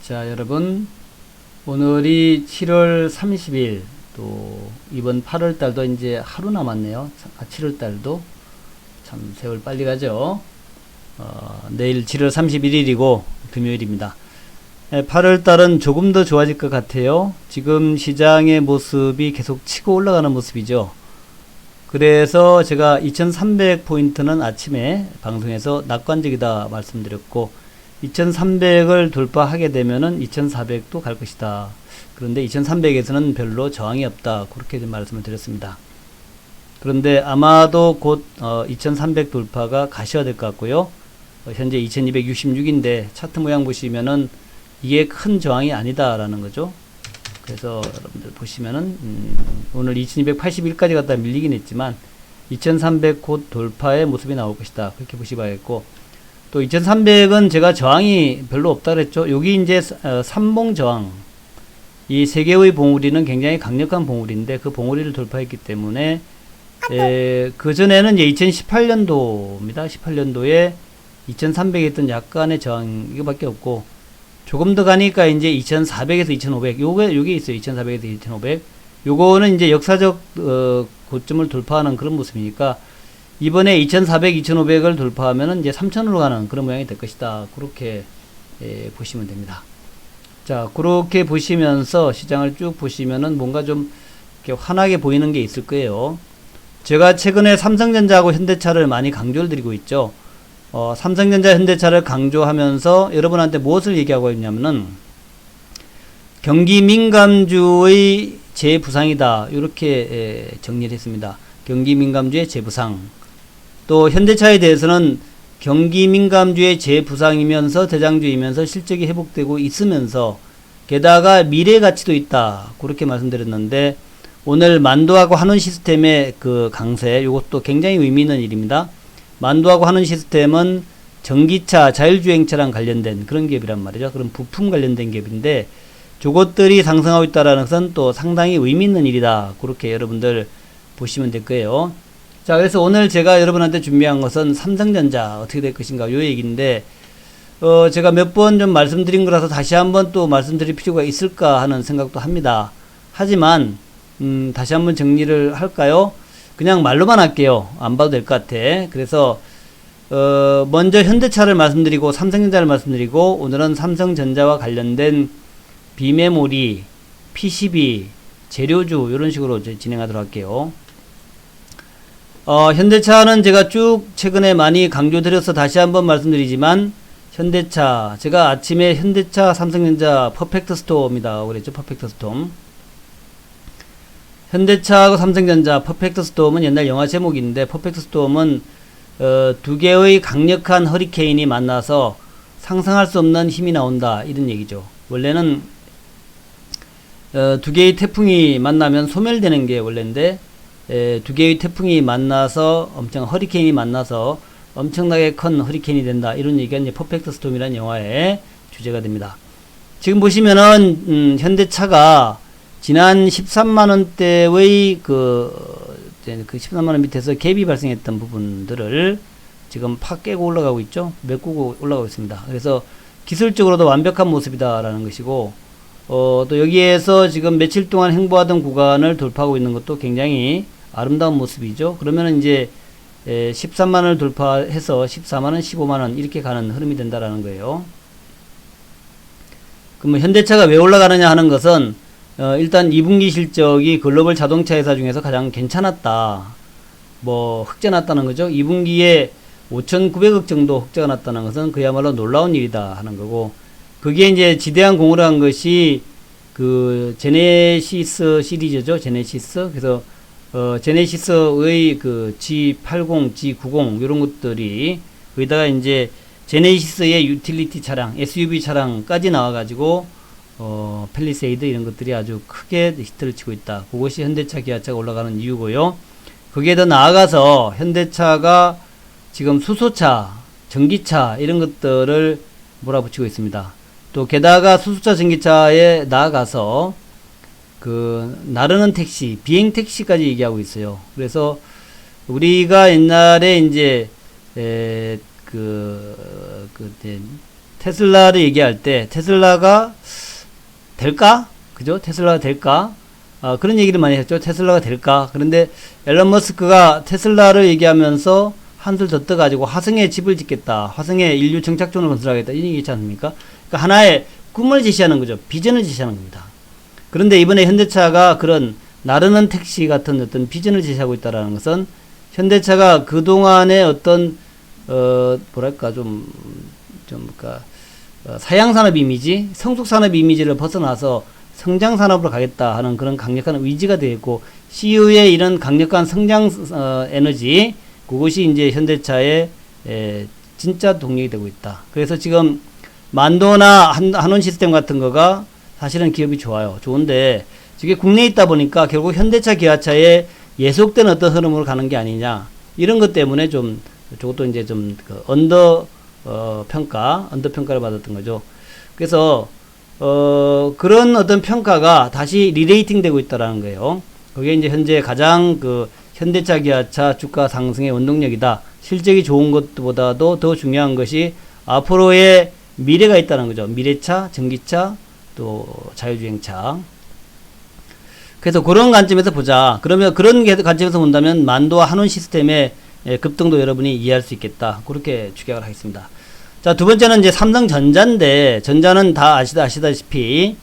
자, 여러분, 오늘이 7월 30일, 또 이번 8월 달도 이제 하루 남았네요. 7월 달도 참 세월 빨리 가죠. 내일 7월 31일이고 금요일입니다. 8월 달은 조금 더 좋아질 것 같아요. 지금 시장의 모습이 계속 치고 올라가는 모습이죠. 그래서 제가 2300포인트는 아침에 방송에서 낙관적이다 말씀드렸고, 2300을 돌파하게 되면은 2400도 갈 것이다. 그런데 2300에서는 별로 저항이 없다. 그렇게 말씀을 드렸습니다. 그런데 아마도 곧 2300 돌파가 가셔야 될 것 같고요. 현재 2266인데 차트 모양 보시면은 이게 큰 저항이 아니다라는 거죠. 그래서 여러분들 보시면은 오늘 2281까지 갔다 밀리긴 했지만 2300 곧 돌파의 모습이 나올 것이다. 그렇게 보시봐야겠고, 또 2300은 제가 저항이 별로 없다 그랬죠. 여기 이제 삼봉 저항, 이 세 개의 봉우리는 굉장히 강력한 봉우리인데 그 봉우리를 돌파했기 때문에 그 전에는 이제 2018년도입니다. 18년도에 2300에 있던 약간의 저항 이거밖에 없고, 조금 더 가니까 이제 2400에서 2500 요게 있어요. 2400에서 2500 요거는 이제 역사적 고점을 돌파하는 그런 모습이니까, 이번에 2400, 2500을 돌파하면은 이제 3000으로 가는 그런 모양이 될 것이다. 그렇게 보시면 됩니다. 자, 그렇게 보시면서 시장을 쭉 보시면은 뭔가 좀 이렇게 환하게 보이는 게 있을 거예요. 제가 최근에 삼성전자하고 현대차를 많이 강조를 드리고 있죠. 삼성전자, 현대차를 강조하면서 여러분한테 무엇을 얘기하고 있냐면은 경기 민감주의 재부상이다. 이렇게 정리를 했습니다. 경기 민감주의 재부상. 또 현대차에 대해서는 경기 민감주의 재부상이면서 대장주이면서 실적이 회복되고 있으면서 게다가 미래 가치도 있다. 그렇게 말씀드렸는데, 오늘 만도하고 한원 시스템의 그 강세, 이것도 굉장히 의미 있는 일입니다. 만도하고 한원 시스템은 전기차, 자율주행차랑 관련된 그런 기업이란 말이죠. 그런 부품 관련된 기업인데, 저것들이 상승하고 있다는 것은 또 상당히 의미 있는 일이다. 그렇게 여러분들 보시면 될 거예요. 자, 그래서 오늘 제가 여러분한테 준비한 것은 삼성전자 어떻게 될 것인가 요 얘기인데, 제가 몇 번 좀 말씀드린 거라서 다시 한번 또 말씀드릴 필요가 있을까 하는 생각도 합니다. 하지만 다시 한번 정리를 할까요? 그냥 말로만 할게요. 안 봐도 될 것 같아. 그래서 먼저 현대차를 말씀드리고 삼성전자를 말씀드리고, 오늘은 삼성전자와 관련된 비메모리, PCB, 재료주 이런 식으로 진행하도록 할게요. 현대차는 제가 쭉 최근에 많이 강조드려서 다시 한번 말씀드리지만, 현대차, 제가 아침에 현대차, 삼성전자 퍼펙트 스토어입니다. 그랬죠? 퍼펙트 스톰. 현대차하고 삼성전자 퍼펙트 스톰은 옛날 영화 제목인데, 퍼펙트 스톰은 두 개의 강력한 허리케인이 만나서 상상할 수 없는 힘이 나온다. 이런 얘기죠. 원래는 두 개의 태풍이 만나면 소멸되는 게 원래인데, 두 개의 태풍이 만나서 허리케인이 만나서 엄청나게 큰 허리케인이 된다. 이런 얘기가 이제 퍼펙트 스톰이라는 영화의 주제가 됩니다. 지금 보시면은 현대차가 지난 13만원대의 그 13만원 밑에서 갭이 발생했던 부분들을 지금 팍 깨고 올라가고 있죠. 메꾸고 올라가고 있습니다. 그래서 기술적으로도 완벽한 모습이다라는 것이고, 또 여기에서 지금 며칠 동안 행보하던 구간을 돌파하고 있는 것도 굉장히 아름다운 모습이죠. 그러면은 이제 13만원을 돌파해서 14만원, 15만원 이렇게 가는 흐름이 된다라는 거예요. 그럼 현대차가 왜 올라가느냐 하는 것은, 일단 2분기 실적이 글로벌 자동차 회사 중에서 가장 괜찮았다. 흑자 났다는 거죠. 2분기에 5,900억 정도 흑자가 났다는 것은 그야말로 놀라운 일이다 하는 거고, 그게 이제 지대한 공헌을 한 것이 그 제네시스 시리즈죠. 제네시스. 그래서 제네시스의 그 G80, G90 이런 것들이, 거기다가 이제 제네시스의 유틸리티 차량, SUV 차량까지 나와가지고 팰리세이드 이런 것들이 아주 크게 히트를 치고 있다. 그것이 현대차, 기아차가 올라가는 이유고요. 거기에 더 나아가서 현대차가 지금 수소차, 전기차 이런 것들을 몰아붙이고 있습니다. 또 게다가 수소차, 전기차에 나아가서 그 나르는 택시, 비행 택시까지 얘기하고 있어요. 그래서 우리가 옛날에 이제 테슬라를 얘기할 때 테슬라가 될까? 그죠? 테슬라가 될까? 그런 얘기를 많이 했죠. 테슬라가 될까? 그런데 앨런 머스크가 테슬라를 얘기하면서 한술 더 떠가지고 화성에 집을 짓겠다. 화성에 인류 정착존을 건설하겠다. 이런 얘기 있지 않습니까? 그러니까 하나의 꿈을 제시하는 거죠. 비전을 제시하는 겁니다. 그런데 이번에 현대차가 그런 나르는 택시 같은 어떤 비전을 제시하고 있다는 것은 현대차가 그동안의 어떤 뭐랄까 사양산업 이미지, 성숙산업 이미지를 벗어나서 성장산업으로 가겠다 하는 그런 강력한 의지가 되어 있고, CEO의 이런 강력한 성장 에너지, 그것이 이제 현대차의 진짜 동력이 되고 있다. 그래서 지금 만도나 한원 시스템 같은 거가 사실은 기업이 좋아요. 좋은데 이게 국내에 있다 보니까 결국 현대차, 기아차에 예속된 어떤 흐름으로 가는 게 아니냐, 이런 것 때문에 좀 저것도 이제 좀 언더평가를 받았던 거죠. 그래서 그런 어떤 평가가 다시 리레이팅 되고 있다라는 거예요. 그게 이제 현재 가장 현대차, 기아차 주가 상승의 원동력이다. 실적이 좋은 것보다도 더 중요한 것이 앞으로의 미래가 있다는 거죠. 미래차, 전기차, 또 자율주행차. 그래서 그런 관점에서 보자. 그러면 그런 관점에서 본다면 만도와 한원 시스템의 급등도 여러분이 이해할 수 있겠다. 그렇게 추격을 하겠습니다. 자, 두 번째는 이제 삼성전자인데, 전자는 다 아시다시피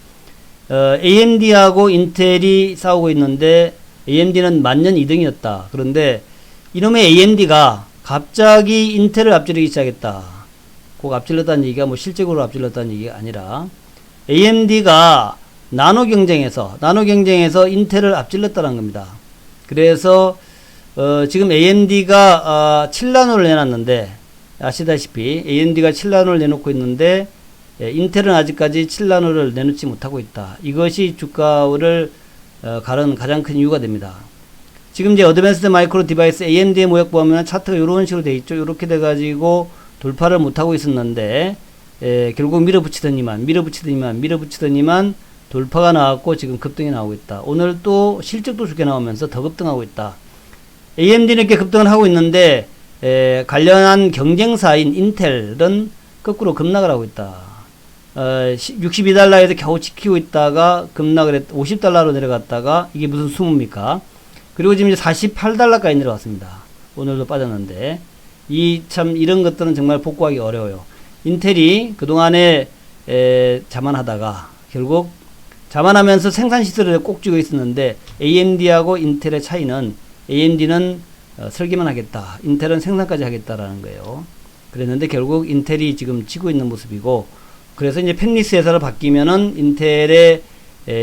AMD하고 인텔이 싸우고 있는데 AMD는 만년 2등이었다. 그런데 이놈의 AMD가 갑자기 인텔을 앞지르기 시작했다. 꼭 앞질렀다는 얘기가 뭐 실적으로 앞질렀다는 얘기가 아니라 AMD가 나노 경쟁에서 인텔을 앞질렀다는 겁니다. 그래서 지금 AMD가 7나노를 내놨는데, 아시다시피 AMD가 7나노를 내놓고 있는데 인텔은 아직까지 7나노를 내놓지 못하고 있다. 이것이 주가를 가른 가장 큰 이유가 됩니다. 지금 이제 어드밴스드 마이크로 디바이스 AMD의 모양 보면 차트가 이런 식으로 돼 있죠. 이렇게 돼 가지고 돌파를 못하고 있었는데 결국 밀어붙이더니만 돌파가 나왔고 지금 급등이 나오고 있다. 오늘 또 실적도 좋게 나오면서 더 급등하고 있다. AMD는 이렇게 급등을 하고 있는데 관련한 경쟁사인 인텔은 거꾸로 급락을 하고 있다. 62달러에서 겨우 지키고 있다가 급락을 했, 50달러로 내려갔다가 이게 무슨 수모입니까? 그리고 지금 이제 48달러까지 내려왔습니다. 오늘도 빠졌는데 이런 것들은 정말 복구하기 어려워요. 인텔이 그동안에 자만하다가 결국 자만하면서 생산 시설을 꼭 쥐고 있었는데 AMD하고 인텔의 차이는 AMD는 설계만 하겠다. 인텔은 생산까지 하겠다라는 거예요. 그랬는데 결국 인텔이 지금 지고 있는 모습이고, 그래서 이제 펜리스 회사로 바뀌면은 인텔의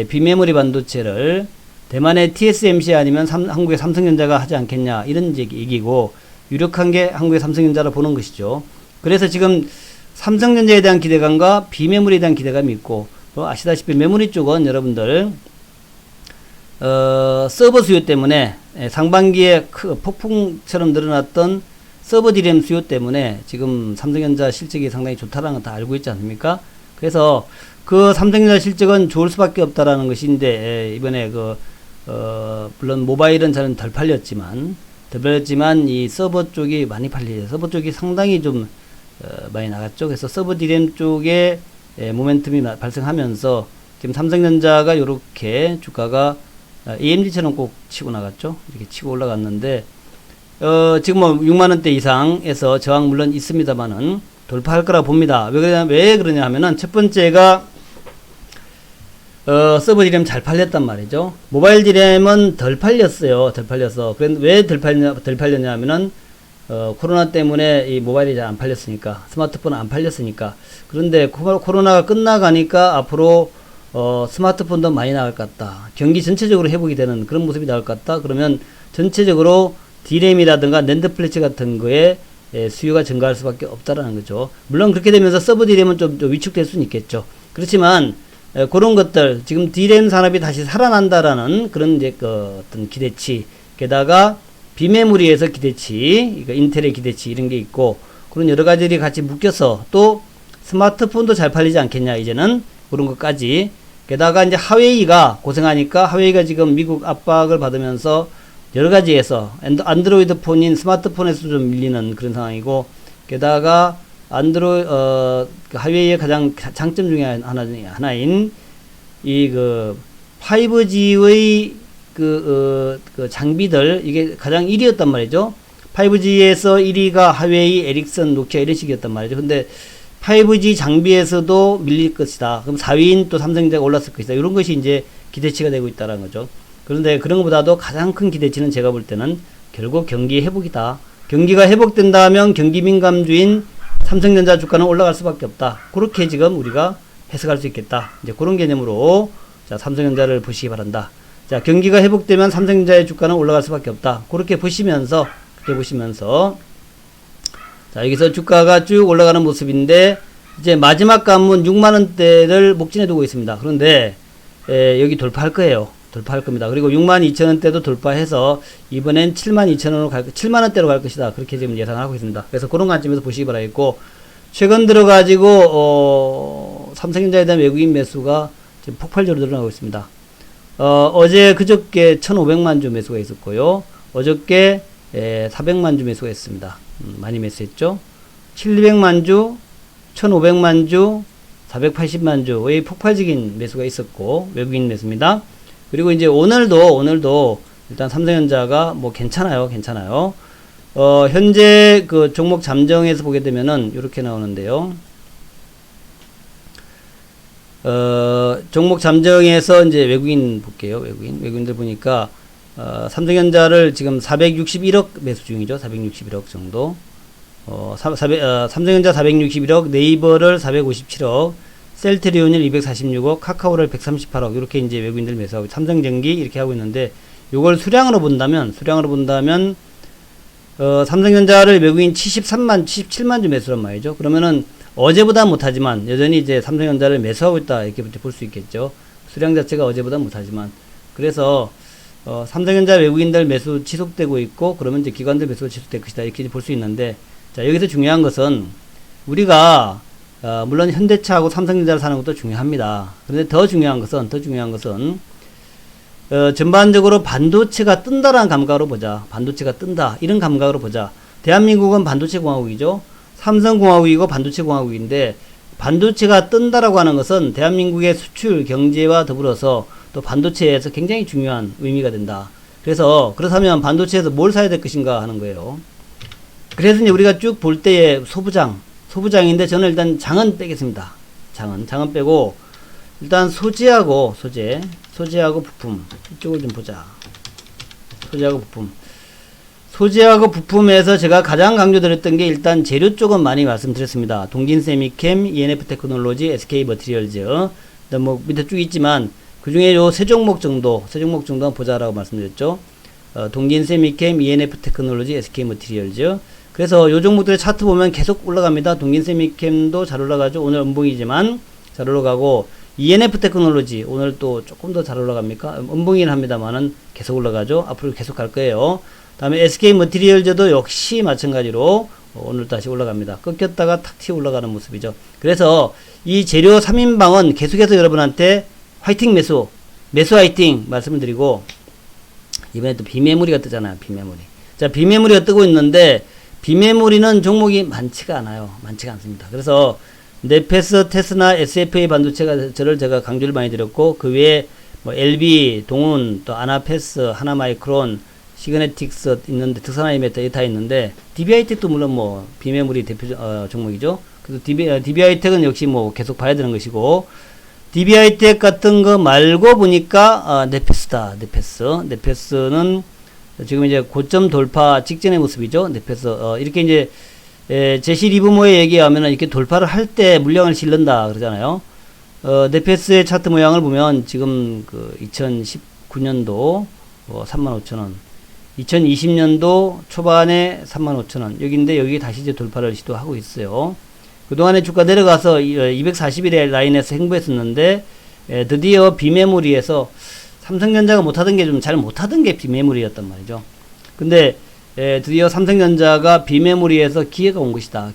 비메모리 반도체를 대만의 TSMC 아니면 한국의 삼성전자가 하지 않겠냐, 이런 얘기고, 유력한 게 한국의 삼성전자로 보는 것이죠. 그래서 지금 삼성전자에 대한 기대감과 비메모리에 대한 기대감이 있고, 아시다시피 메모리 쪽은 여러분들 서버 수요 때문에 상반기에 폭풍처럼 늘어났던 서버 디램 수요 때문에 지금 삼성전자 실적이 상당히 좋다라는 건 다 알고 있지 않습니까? 그래서 그 삼성전자 실적은 좋을 수밖에 없다라는 것인데, 이번에 물론 모바일은 저는 덜 팔렸지만 이 서버 쪽이 많이 팔리죠. 서버 쪽이 상당히 좀 많이 나갔죠. 그래서 서버 디램 쪽에 모멘텀이 발생하면서 지금 삼성전자가 요렇게 주가가 AMD처럼 꼭 치고 나갔죠. 이렇게 치고 올라갔는데, 지금 뭐 6만원대 이상에서 저항 물론 있습니다만은 돌파할 거라 봅니다. 왜 그러냐 하면은, 첫 번째가, 서버 디램 잘 팔렸단 말이죠. 모바일 디램은 덜 팔렸어요. 그런데 왜 덜 팔렸냐 하면은, 코로나 때문에 이 모바일이 잘 안 팔렸으니까, 스마트폰은 안 팔렸으니까. 그런데 코로나가 끝나가니까 앞으로 스마트폰도 많이 나갈 것 같다. 경기 전체적으로 회복이 되는 그런 모습이 나올 것 같다. 그러면 전체적으로 디램이라든가 낸드 플래시 같은 거에 수요가 증가할 수밖에 없다라는 거죠. 물론 그렇게 되면서 서버 디램은 좀 위축될 수는 있겠죠. 그렇지만 그런 것들, 지금 디램 산업이 다시 살아난다라는 그런 이제 어떤 기대치, 게다가 비메모리에서 기대치, 그러니까 인텔의 기대치 이런 게 있고, 그런 여러 가지들이 같이 묶여서, 또 스마트폰도 잘 팔리지 않겠냐, 이제는 그런 것까지. 게다가 이제 하웨이가 고생하니까, 하웨이가 지금 미국 압박을 받으면서 여러 가지에서 안드로이드 폰인 스마트폰에서 좀 밀리는 그런 상황이고, 게다가 그 하웨이의 가장 장점 중에 하나인 이 그 5G의 그 장비들, 이게 가장 1위였단 말이죠. 5G에서 1위가 하웨이, 에릭슨, 노키아 이런 식이었단 말이죠. 근데 5G 장비에서도 밀릴 것이다. 그럼 4위인 또 삼성전자가 올랐을 것이다. 이런 것이 이제 기대치가 되고 있다는 거죠. 그런데 그런 것보다도 가장 큰 기대치는 제가 볼 때는 결국 경기 회복이다. 경기가 회복된다면 경기 민감주인 삼성전자 주가는 올라갈 수밖에 없다. 그렇게 지금 우리가 해석할 수 있겠다. 이제 그런 개념으로 자, 삼성전자를 보시기 바란다. 자, 경기가 회복되면 삼성전자의 주가는 올라갈 수밖에 없다. 그렇게 보시면서 자, 여기서 주가가 쭉 올라가는 모습인데 이제 마지막 관문 6만원대를 목전에 두고 있습니다. 그런데 여기 돌파할 거예요. 돌파할 겁니다. 그리고 62,000원대도 돌파해서 이번엔 72,000원으로 7만원대로 갈 것이다. 그렇게 지금 예상하고 있습니다. 그래서 그런 관점에서 보시기 바라겠고, 최근 들어가지고 삼성전자에 대한 외국인 매수가 지금 폭발적으로 늘어나고 있습니다. 어제 그저께 1,500만 주 매수가 있었고요. 어저께 400만 주 매수가 있습니다. 많이 매수했죠. 700만 주, 1,500만 주, 480만 주의 폭발적인 매수가 있었고, 외국인 매수입니다. 그리고 이제 오늘도 일단 삼성전자가 뭐 괜찮아요. 현재 그 종목 잠정에서 보게 되면은 이렇게 나오는데요. 종목 잠정에서 이제 외국인 볼게요. 외국인들 보니까 삼성전자를 지금 461억 매수 중이죠. 461억 정도. 삼성전자 461억, 네이버를 457억, 셀트리온을 246억, 카카오를 138억, 이렇게 이제 외국인들 매수하고, 삼성전기 이렇게 하고 있는데, 요걸 수량으로 본다면, 삼성전자를 외국인 77만 주 매수란 말이죠. 그러면은, 어제보다 못하지만, 여전히 이제 삼성전자를 매수하고 있다, 이렇게 볼 수 있겠죠. 수량 자체가 어제보다 못하지만. 그래서, 삼성전자 외국인들 매수 지속되고 있고, 그러면 이제 기관들 매수가 지속될 것이다, 이렇게 볼 수 있는데, 자, 여기서 중요한 것은, 우리가, 물론 현대차하고 삼성전자를 사는 것도 중요합니다. 그런데 더 중요한 것은, 전반적으로 반도체가 뜬다라는 감각으로 보자. 반도체가 뜬다. 이런 감각으로 보자. 대한민국은 반도체 공화국이죠. 삼성공화국이고 반도체 공화국인데, 반도체가 뜬다라고 하는 것은 대한민국의 수출 경제와 더불어서 또 반도체에서 굉장히 중요한 의미가 된다. 그렇다면 반도체에서 뭘 사야 될 것인가 하는 거예요. 그래서 이제 우리가 쭉 볼 때에 소부장인데, 저는 일단 장은 빼겠습니다. 장은 빼고, 일단 소재하고 부품, 이쪽을 좀 보자. 소재하고 부품에서 제가 가장 강조드렸던 게, 일단 재료 쪽은 많이 말씀드렸습니다. 동진세미캠, ENF 테크놀로지, SK 머티리얼즈, 뭐 밑에 쭉 있지만 그 중에 요 세 종목 정도 보자라고 말씀드렸죠. 동진세미캠, ENF 테크놀로지, SK 머티리얼즈. 그래서 요 종목들의 차트 보면 계속 올라갑니다. 동진세미캠도 잘 올라가죠. 오늘 음봉이지만 잘 올라가고, ENF 테크놀로지 오늘 또 조금 더 잘 올라갑니까? 음봉이긴 합니다만은 계속 올라가죠. 앞으로 계속 갈 거예요. 다음에 SK 머티리얼즈도 역시 마찬가지로 오늘 다시 올라갑니다. 꺾였다가 탁 튀어 올라가는 모습이죠. 그래서 이 재료 3인방은 계속해서 여러분한테 화이팅 매수 화이팅 말씀을 드리고, 이번에 또 비메모리가 뜨잖아요. 자, 비메모리가 뜨고 있는데, 비메모리는 종목이 많지가 않습니다. 그래서 네페스, 테스나, SFA 반도체가 제가 강조를 많이 드렸고, 그 외에 뭐 LB, 동훈, 또 아나페스, 하나마이크론, 시그네틱스 있는데, 특산화이메타 다 있는데, DB하이텍도 물론 뭐 비메모리 대표 종목이죠. 그래서 DB하이텍은 역시 뭐 계속 봐야 되는 것이고, DB하이텍 같은 거 말고 보니까 네페스다. 네페스는 지금 이제 고점 돌파 직전의 모습이죠. 네페스 이렇게 이제 제시 리브모의 얘기에 하면은 이렇게 돌파를 할 때 물량을 실른다 그러잖아요. 네페스의 차트 모양을 보면 지금 그 2019년도 35,000원, 2020년도 초반에 35,000원 여기인데, 여기 다시 이제 돌파를 시도하고 있어요. 그동안에 주가 내려가서 240일의 라인에서 횡보했었는데, 드디어 비메모리에서 삼성전자가 잘 못하던 게 비메모리였단 말이죠. 근데 드디어 삼성전자가 비메모리에서 기회가 온 것이다.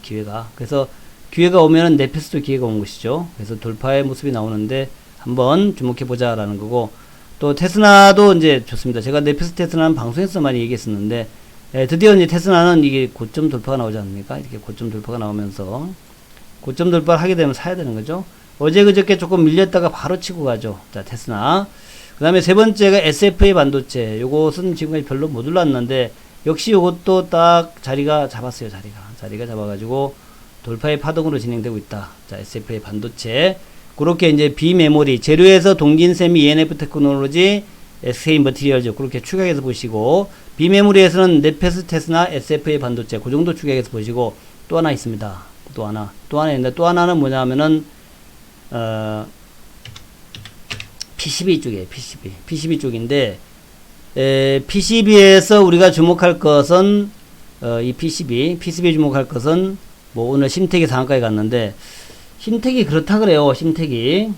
그래서 기회가 오면은 네페스도 기회가 온 것이죠. 그래서 돌파의 모습이 나오는데 한번 주목해 보자라는 거고, 또 테스나도 이제 좋습니다. 제가 네페스 테스나는 방송에서 많이 얘기했었는데, 드디어 이제 테스라는 이게 고점 돌파가 나오지 않습니까? 이렇게 고점 돌파가 나오면서 고점 돌파를 하게 되면 사야 되는 거죠. 어제 그저께 조금 밀렸다가 바로 치고 가죠. 자, 테스라. 그 다음에 세 번째가 SFA 반도체. 요것은 지금까지 별로 못 올랐는데 역시 요것도 딱 자리가 잡았어요. 자리가 잡아가지고 돌파의 파동으로 진행되고 있다. 자, SFA 반도체. 그렇게 이제 비메모리, 재료에서 동긴세미, ENF 테크놀로지, SK 머티리얼즈 그렇게 추격해서 보시고, 비메모리에서는 넷패스 테스나 SFA 반도체 그 정도 추격해서 보시고, 또 하나 있습니다. 또 하나 있는데, 또 하나는 뭐냐면은 PCB 쪽이에요. PCB 쪽인데, PCB에서 우리가 주목할 것은 이 PCB 주목할 것은 뭐 오늘 심택이 상한가에 갔는데, 심택이 그렇다 그래요. 심태그가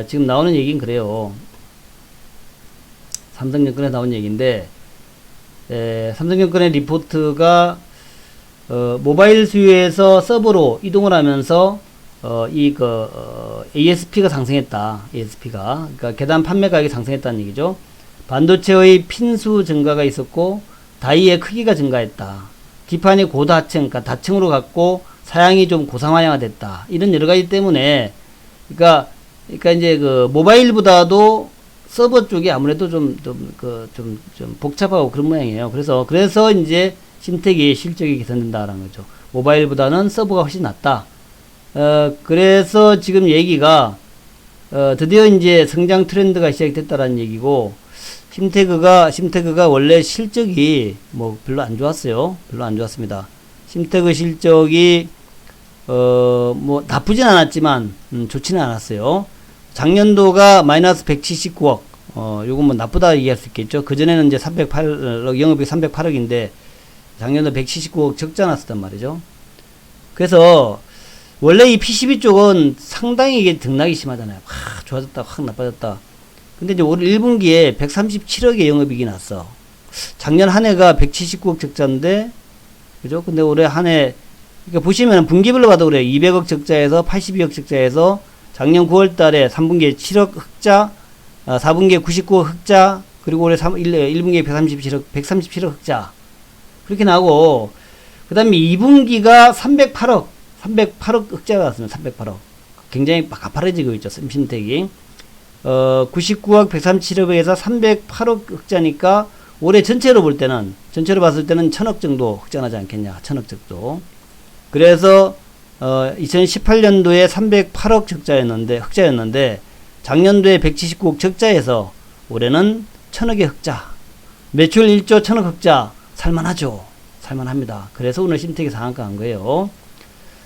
지금 나오는 얘기는 그래요. 삼성증권에 나온 얘기인데, 삼성증권의 리포트가 모바일 수요에서 서버로 이동을 하면서 ASP가 상승했다. ASP가 그러니까 계단 판매 가격이 상승했다는 얘기죠. 반도체의 핀수 증가가 있었고 다이의 크기가 증가했다. 기판이 고다층, 그러니까 다층으로 갔고 사양이 좀 고상화가 됐다. 이런 여러 가지 때문에 그러니까 이제 그 모바일보다도 서버 쪽이 아무래도 좀 복잡하고 그런 모양이에요. 그래서 이제 심택이 실적이 개선된다라는 거죠. 모바일보다는 서버가 훨씬 낫다. 그래서 지금 얘기가 드디어 이제 성장 트렌드가 시작됐다라는 얘기고, 심태그가 원래 실적이 뭐 별로 안 좋았어요. 별로 안 좋았습니다. 심태그 실적이 뭐 나쁘진 않았지만 좋지는 않았어요. 작년도가 마이너스 179억. 요건 뭐 나쁘다 얘기할 수 있겠죠. 그전에는 이제 308억, 영업이 308억인데 작년도 179억 적자 났었단 말이죠. 그래서 원래 이 PCB 쪽은 상당히 이게 등락이 심하잖아요. 확 좋아졌다, 확 나빠졌다. 근데 이제 올 1분기에 137억의 영업이익이 났어. 작년 한 해가 179억 적자인데, 그죠? 근데 올해 한 해, 그러니까 보시면 분기별로 봐도 그래요. 200억 적자에서 82억 적자에서 작년 9월 달에 3분기에 7억 흑자, 4분기에 99억 흑자, 그리고 올해 1분기에 137억 흑자. 그렇게 나오고, 그 다음에 2분기가 308억 흑자가 났습니다. 308억. 굉장히 가파라지고 있죠. 심택이. 99억 137억에서 308억 흑자니까 올해 전체로 봤을 때는 1000억 정도 흑자나지 않겠냐. 1000억 정도. 그래서 2018년도에 308억 흑자였는데 작년도에 179억 적자에서 올해는 1000억의 흑자. 매출 1조 1000억 흑자. 살만하죠. 살만합니다. 그래서 오늘 심택이 상한가 한 거예요.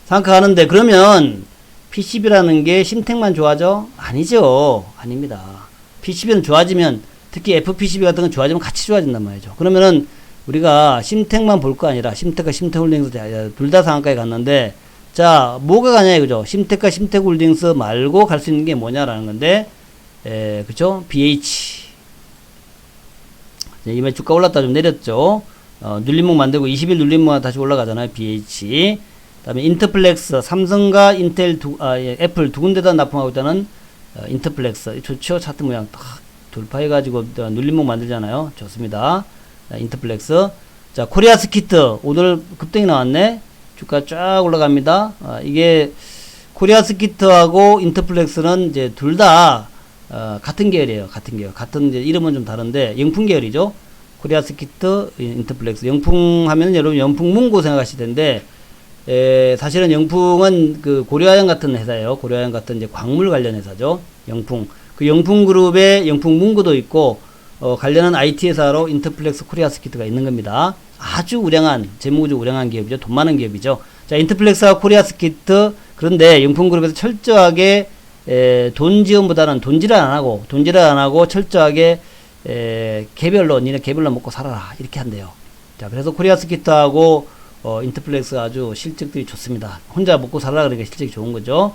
상한가 하는데 그러면 PCB라는 게 심택만 좋아져? 아니죠. 아닙니다. PCB는 좋아지면, 특히 FPCB 같은 건 좋아지면 같이 좋아진단 말이죠. 그러면은 우리가 심택만 볼 거 아니라 심택과 심택홀딩스 둘 다 상한가에 갔는데, 자, 뭐가 가냐 이거죠. 심택과 심택홀딩스 말고 갈 수 있는 게 뭐냐라는 건데, 그쵸? BH. 이번에 주가 올랐다 좀 내렸죠. 눌림목 만들고 20일 눌림목 다시 올라가잖아요. BH. 다음에 인터플렉스, 삼성과 인텔 애플 두 군데다 납품하고 있다는 인터플렉스. 좋죠? 차트 모양 딱 돌파해가지고 눌림목 만들잖아요. 좋습니다. 인터플렉스. 자, 코리아 스키트. 오늘 급등이 나왔네. 주가 쫙 올라갑니다. 이게 코리아 스키트하고 인터플렉스는 이제 둘 다 같은 계열이에요. 같은 이제 이름은 좀 다른데 영풍 계열이죠. 코리아 스키트, 인터플렉스. 영풍 하면 여러분 영풍 문고 생각하실 텐데, 사실은 영풍은 그 고려아연 같은 회사예요. 고려아연 같은 이제 광물 관련 회사죠. 영풍. 그 영풍 그룹에 영풍 문구도 있고, 관련한 IT 회사로 인터플렉스 코리아 스키트가 있는 겁니다. 아주 재무구조 우량한 기업이죠. 돈 많은 기업이죠. 자, 인터플렉스와 코리아 스키트. 그런데 영풍 그룹에서 철저하게, 돈 지원보다는 돈질을 안 하고 철저하게, 니네 개별로 먹고 살아라. 이렇게 한대요. 자, 그래서 코리아 스키트하고 인터플렉스 아주 실적들이 좋습니다. 혼자 먹고 살아라 그러니까 실적이 좋은 거죠.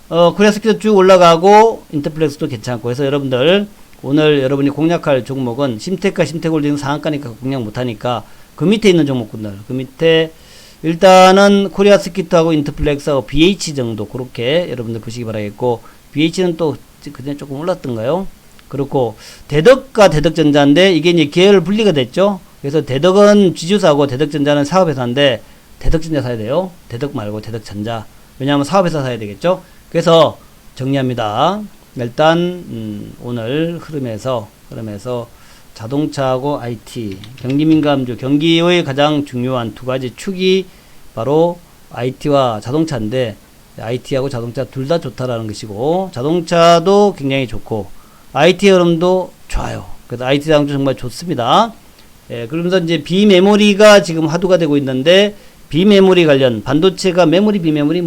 코리아 스키트 쭉 올라가고 인터플렉스도 괜찮고 해서 여러분들 오늘 여러분이 공략할 종목은 심택과 심택홀딩 상한가니까 공략 못하니까 그 밑에 있는 종목군들, 그 밑에 일단은 코리아 스키트하고 인터플렉스하고 BH 정도 그렇게 여러분들 보시기 바라겠고, BH는 또 그전에 조금 올랐던가요? 그렇고 대덕과 대덕전자인데 이게 이제 계열 분리가 됐죠. 그래서 대덕은 지주사고 대덕전자는 사업회사인데 대덕전자 사야 돼요. 대덕 말고 대덕전자. 왜냐하면 사업회사 사야 되겠죠. 그래서 정리합니다. 일단 오늘 흐름에서 자동차하고 IT, 경기민감주, 경기의 가장 중요한 두 가지 축이 바로 IT와 자동차인데 IT하고 자동차 둘 다 좋다라는 것이고 자동차도 굉장히 좋고 IT 흐름도 좋아요. 그래서 IT 자동차 정말 좋습니다. 예, 그러면서 이제 비메모리가 지금 화두가 되고 있는데 비메모리 관련 반도체가 메모리 비메모리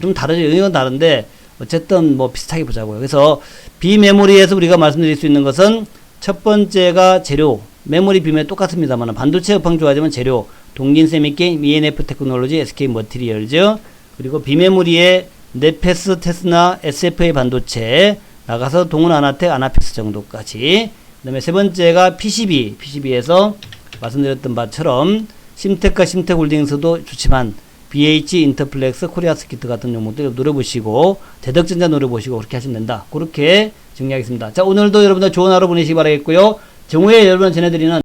좀 다르죠. 영역은 다른데 어쨌든 비슷하게 보자고요. 그래서 비메모리에서 우리가 말씀드릴 수 있는 것은 첫 번째가 재료, 메모리 비메모리 똑같습니다만 반도체 업황 좋아지면 재료, 동진세미게임, ENF 테크놀로지, SK 머티리얼즈, 그리고 비메모리에 넷패스, 테스나, SFA 반도체 나가서 동은 아나텍, 아나피스 정도까지. 그 다음에 세 번째가 PCB에서 말씀드렸던 바처럼 심텍과 심텍홀딩스도 좋지만 BH, 인터플렉스, 코리아스키트 같은 종목들 노려보시고 대덕전자 노려보시고 그렇게 하시면 된다. 그렇게 정리하겠습니다. 자, 오늘도 여러분들 좋은 하루 보내시기 바라겠고요. 정오에 여러분 전해드리는